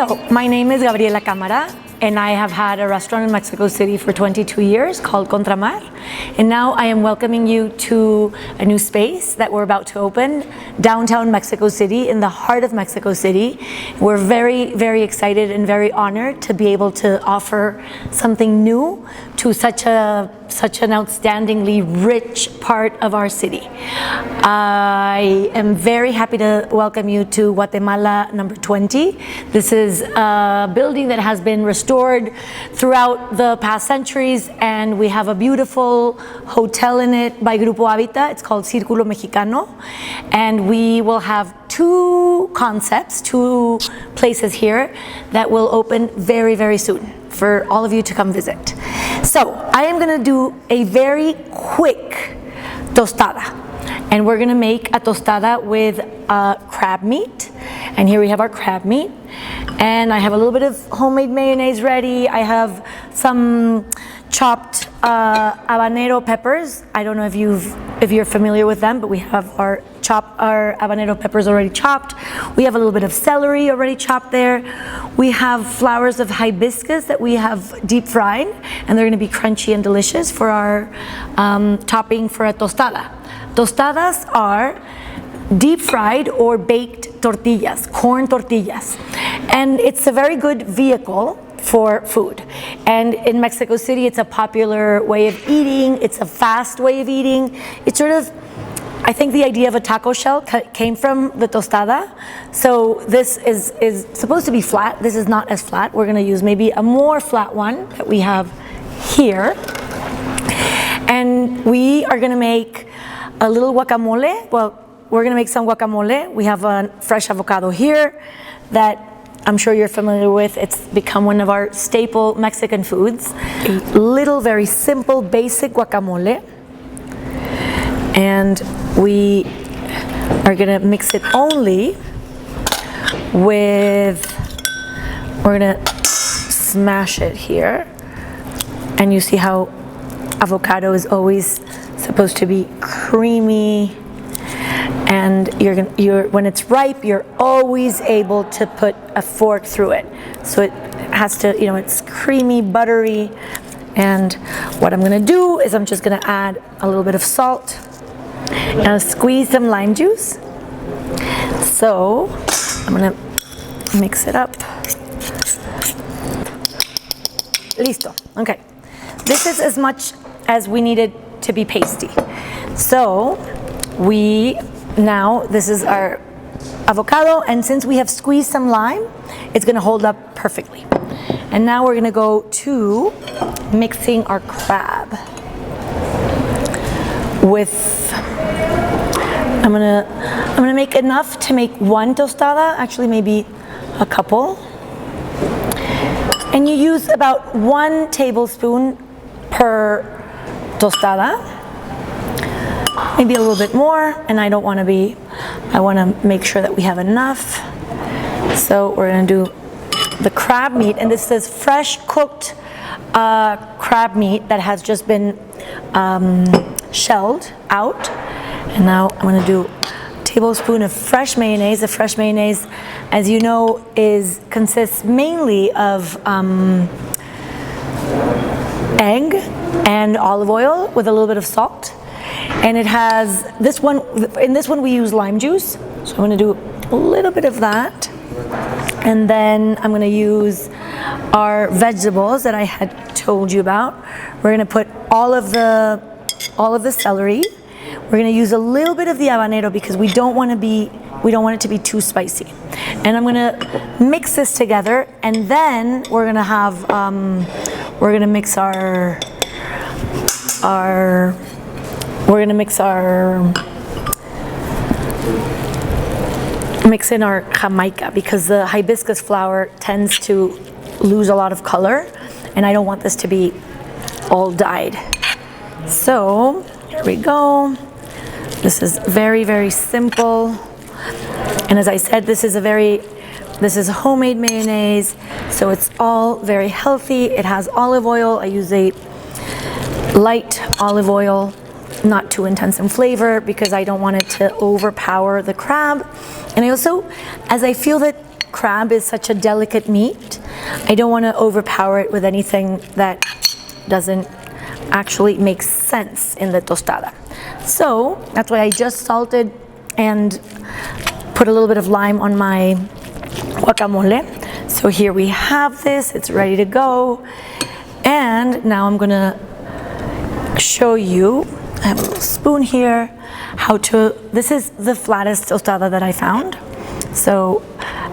So, my name is Gabriela Cámara, and I have had a restaurant in Mexico City for 22 years called Contramar. And now I am welcoming you to a new space that we're about to open, downtown Mexico City, in the heart of Mexico City. We're very, very excited and very honored to be able to offer something new to such an outstandingly rich part of our city. I am very happy to welcome you to Guatemala number 20. This is a building that has been restored throughout the past centuries, and we have a beautiful hotel in it by Grupo Hábitat. It's called Circulo Mexicano, and we will have two concepts, two places here that will open very, very soon for all of you to come visit. So I am gonna do a very quick tostada, and we're gonna make a tostada with crab meat. And here we have our crab meat, and I have a little bit of homemade mayonnaise ready. I have some chopped habanero peppers. I don't know if you're familiar with them, but we have our habanero peppers already chopped. We have a little bit of celery already chopped there. We have flowers of hibiscus that we have deep fried, and they're going to be crunchy and delicious for our topping for a tostada. Tostadas are deep fried or baked tortillas, corn tortillas, and it's a very good vehicle for food. And in Mexico City, it's a popular way of eating. It's a fast way of eating. It's sort of, I think the idea of a taco shell came from the tostada. So this is supposed to be flat. This is not as flat. We're gonna use maybe a more flat one that we have here. And we are gonna make a little guacamole. Well, we're gonna make some guacamole. We have a fresh avocado here that I'm sure you're familiar with. It's become one of our staple Mexican foods. A little, very simple, basic guacamole. And we are gonna mix it only with, we're gonna smash it here. And you see how avocado is always supposed to be creamy, and when it's ripe, you're always able to put a fork through it. So it has to, it's creamy, buttery. And what I'm gonna do is I'm just gonna add a little bit of salt and squeeze some lime juice. So I'm gonna mix it up. Listo, okay. This is as much as we needed to be pasty. So this is our avocado, and since we have squeezed some lime, it's gonna hold up perfectly. And now we're gonna go to mixing our crab with, I'm gonna make enough to make one tostada, actually maybe a couple. And you use about 1 tablespoon per tostada. Maybe a little bit more, and I want to make sure that we have enough. So we're going to do the crab meat, and this is fresh cooked crab meat that has just been shelled out. And now I'm going to do a tablespoon of fresh mayonnaise. The fresh mayonnaise, as you know, consists mainly of egg and olive oil with a little bit of salt. And it has in this one we use lime juice. So I'm gonna do a little bit of that. And then I'm gonna use our vegetables that I had told you about. We're gonna put all of the celery. We're gonna use a little bit of the habanero because we don't want it to be too spicy. And I'm gonna mix this together, and then we're gonna mix in our Jamaica, because the hibiscus flower tends to lose a lot of color, and I don't want this to be all dyed. So here we go. This is very, very simple. And as I said, this is homemade mayonnaise, so it's all very healthy. It has olive oil. I use a light olive oil, not too intense in flavor, because I don't want it to overpower the crab. And I also, as I feel that crab is such a delicate meat, I don't want to overpower it with anything that doesn't actually make sense in the tostada. So that's why I just salted and put a little bit of lime on my guacamole. So here we have this, it's ready to go. And now I'm gonna show you, I have a little spoon here, how to, this is the flattest tostada that I found. So,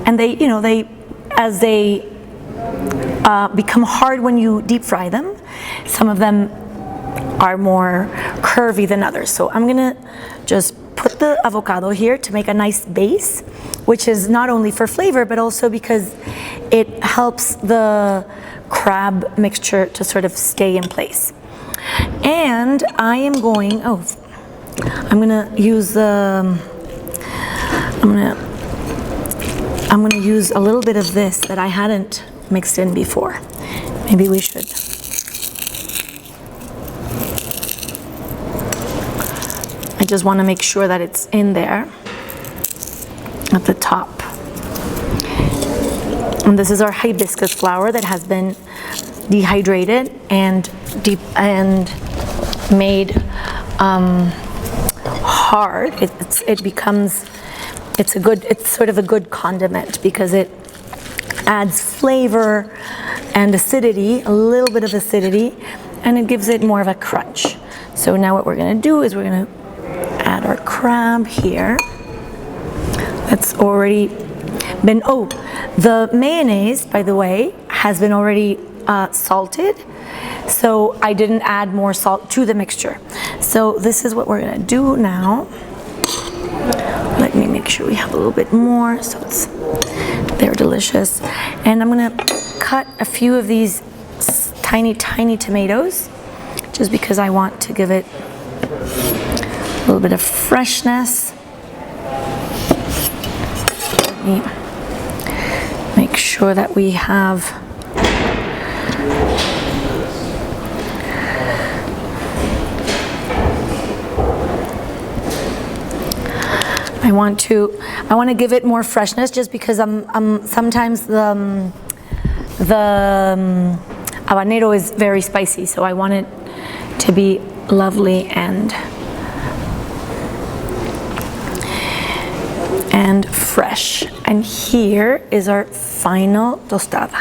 and they, you know, as they become hard when you deep fry them, some of them are more curvy than others. So I'm gonna just put the avocado here to make a nice base, which is not only for flavor, but also because it helps the crab mixture to sort of stay in place. And I am going, I'm gonna use I'm gonna use a little bit of this that I hadn't mixed in before. Maybe we should. I just want to make sure that it's in there at the top. And this is our hibiscus flower that has been dehydrated and made hard. It's sort of a good condiment because it adds flavor and acidity, a little bit of acidity, and it gives it more of a crunch. So now what we're gonna do is we're gonna add our crab here. That's already been, the mayonnaise, by the way, has been already salted. So I didn't add more salt to the mixture. So this is what we're gonna do now. Let me make sure we have a little bit more, so they're delicious. And I'm gonna cut a few of these tiny tomatoes, just because I want to give it a little bit of freshness. Let me make sure that we have I want to give it more freshness, just because sometimes the habanero is very spicy, so I want it to be lovely and fresh. And here is our final tostada.